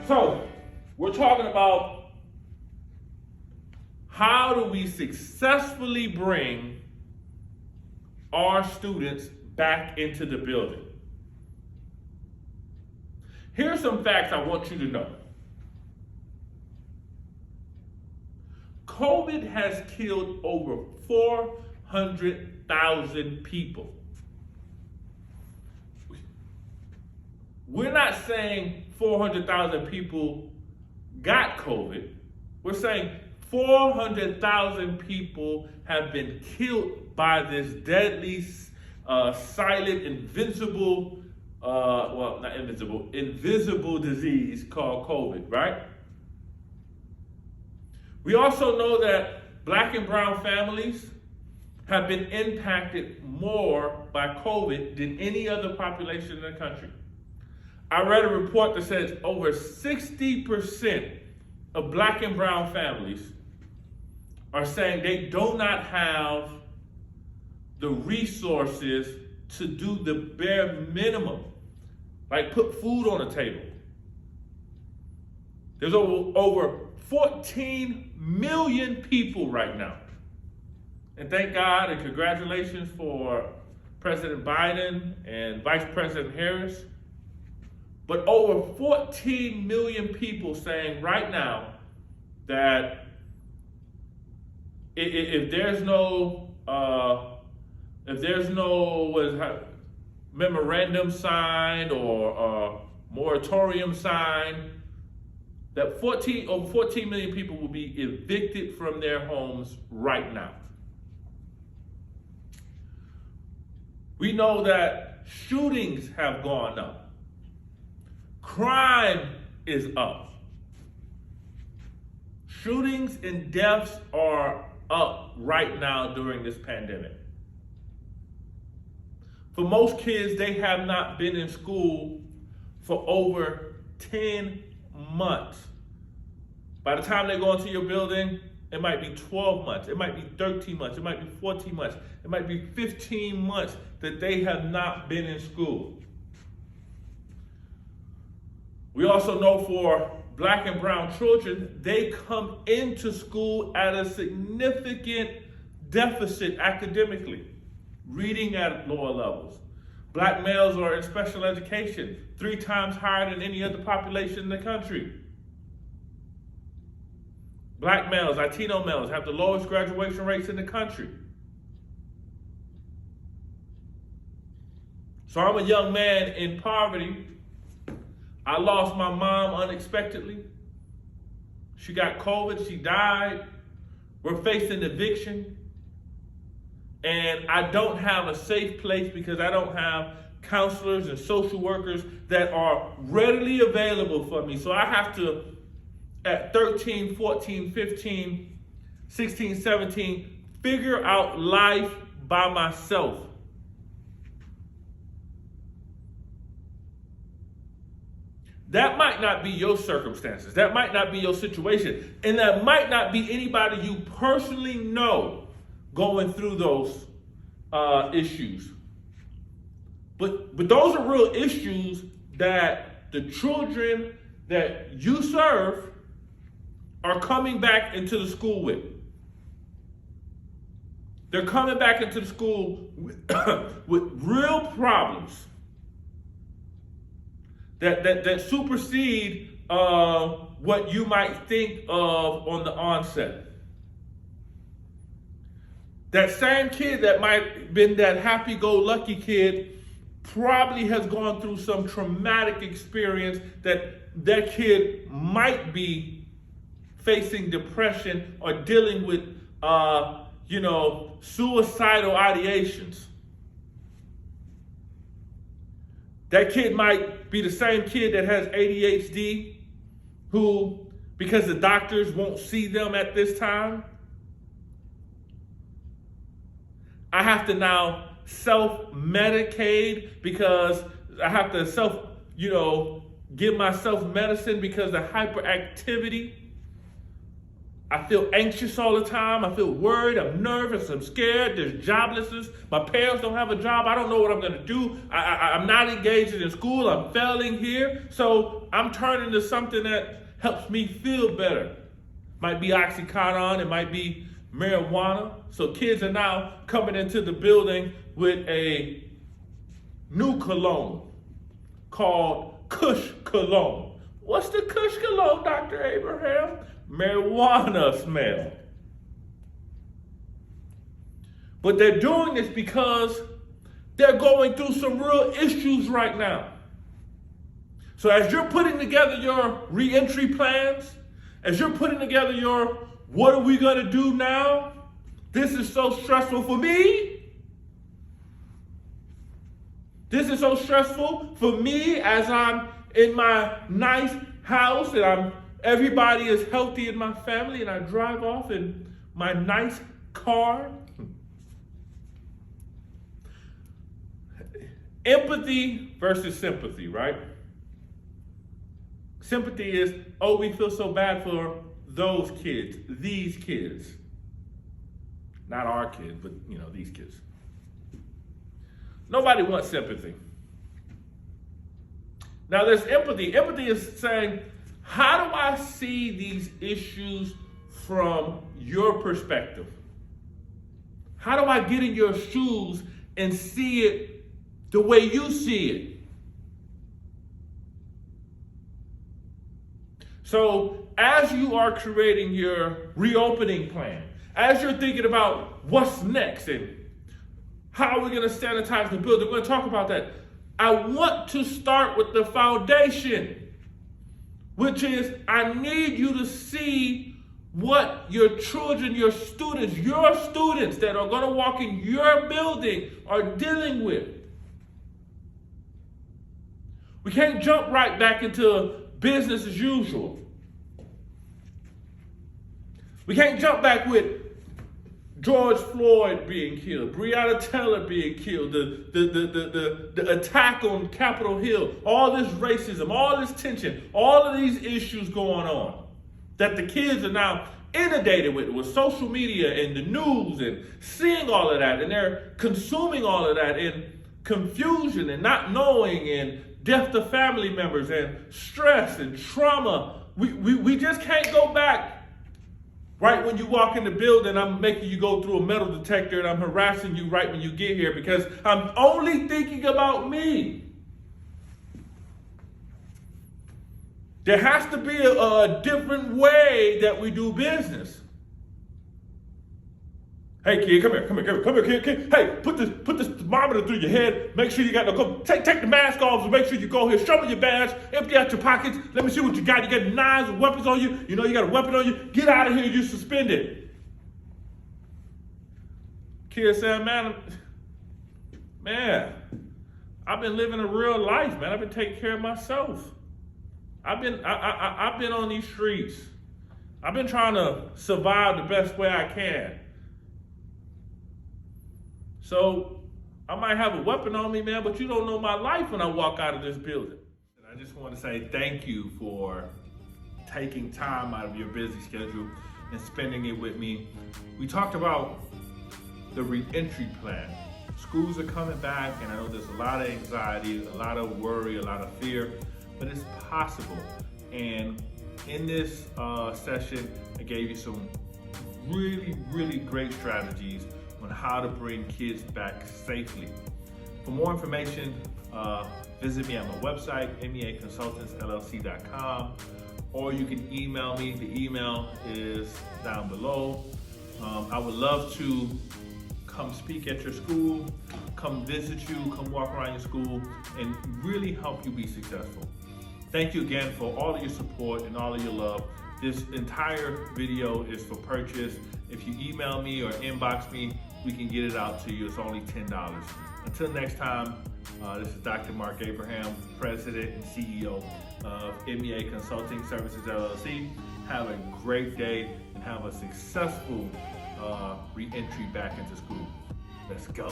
So, we're talking about how do we successfully bring our students back into the building. Here's some facts I want you to know. COVID has killed over 400,000 people. We're not saying 400,000 people got COVID. We're saying 400,000 people have been killed by this deadly, silent, invisible disease called COVID, right? We also know that Black and brown families have been impacted more by COVID than any other population in the country. I read a report that says over 60% of Black and brown families are saying they do not have the resources to do the bare minimum, like put food on the table. There's over 14 million people right now. And thank God and congratulations for President Biden and Vice President Harris. But over 14 million people saying right now that if there's no memorandum signed or moratorium signed, that over 14 million people will be evicted from their homes right now. We know that shootings have gone up. Crime is up. Shootings and deaths are up right now during this pandemic. For most kids, they have not been in school for over 10 months. By the time they go into your building, it might be 12 months, it might be 13 months, it might be 14 months, it might be 15 months that they have not been in school. We also know for Black and brown children, they come into school at a significant deficit academically, reading at lower levels. Black males are in special education 3 times higher than any other population in the country. Black males, Latino males have the lowest graduation rates in the country. So I'm a young man in poverty. I lost my mom unexpectedly. She got COVID, she died. We're facing eviction. And I don't have a safe place because I don't have counselors and social workers that are readily available for me. So I have to, at 13, 14, 15, 16, 17, figure out life by myself. That might not be your circumstances. That might not be your situation. And that might not be anybody you personally know going through those issues. But those are real issues that the children that you serve are coming back into the school with. They're coming back into the school with real problems that supersede what you might think of on the onset. That same kid that might have been that happy-go-lucky kid probably has gone through some traumatic experience that kid might be facing depression or dealing with, suicidal ideations. That kid might be the same kid that has ADHD who, because the doctors won't see them at this time, I have to now self-medicate because I have to give myself medicine because of hyperactivity. I feel anxious all the time. I feel worried. I'm nervous. I'm scared. There's joblessness. My parents don't have a job. I don't know what I'm going to do. I'm not engaged in school. I'm failing here. So I'm turning to something that helps me feel better. Might be Oxycontin. It might be marijuana. So kids are now coming into the building with a new cologne called Kush Cologne. What's the Kush Cologne, Dr. Abraham? Marijuana smell. But they're doing this because they're going through some real issues right now. So as you're putting together your reentry plans, as you're putting together your what are we going to do now? This is so stressful for me. This is so stressful for me as I'm in my nice house and everybody is healthy in my family and I drive off in my nice car. Empathy versus sympathy, right? Sympathy is, oh, we feel so bad for those kids, these kids. Not our kids, but these kids. Nobody wants sympathy. Now there's empathy. Empathy is saying, how do I see these issues from your perspective? How do I get in your shoes and see it the way you see it? So as you are creating your reopening plan, as you're thinking about what's next and how are we going to sanitize the building, we're going to talk about that. I want to start with the foundation, which is I need you to see what your children, your students that are going to walk in your building are dealing with. We can't jump right back into business as usual. We can't jump back with George Floyd being killed, Breonna Taylor being killed, the attack on Capitol Hill, all this racism, all this tension, all of these issues going on that the kids are now inundated with social media and the news and seeing all of that, and they're consuming all of that in confusion and not knowing and death to family members and stress and trauma. We just can't go back. Right when you walk in the building, I'm making you go through a metal detector and I'm harassing you right when you get here because I'm only thinking about me. There has to be a different way that we do business. Hey kid, come here, kid. Hey, put this thermometer through your head. Make sure you got take the mask off and make sure you go here. Show me your badge. Empty out your pockets. Let me see what you got. You got knives and weapons on you. You got a weapon on you. Get out of here. You're suspended. Kid said, man, I've been living a real life, man. I've been taking care of myself. I've been on these streets. I've been trying to survive the best way I can. So I might have a weapon on me, man, but you don't know my life when I walk out of this building. And I just want to say thank you for taking time out of your busy schedule and spending it with me. We talked about the reentry plan. Schools are coming back, and I know there's a lot of anxiety, a lot of worry, a lot of fear, but it's possible. And in this session, I gave you some really, really great strategies on how to bring kids back safely. For more information, visit me at my website, meaconsultantsllc.com, or you can email me. The email is down below. I would love to come speak at your school, come visit you, come walk around your school, and really help you be successful. Thank you again for all of your support and all of your love. This entire video is for purchase. If you email me or inbox me, we can get it out to you. It's only $10. Until next time, this is Dr. Mark Abraham, President and CEO of MEA Consulting Services, LLC. Have a great day and have a successful re-entry back into school. Let's go.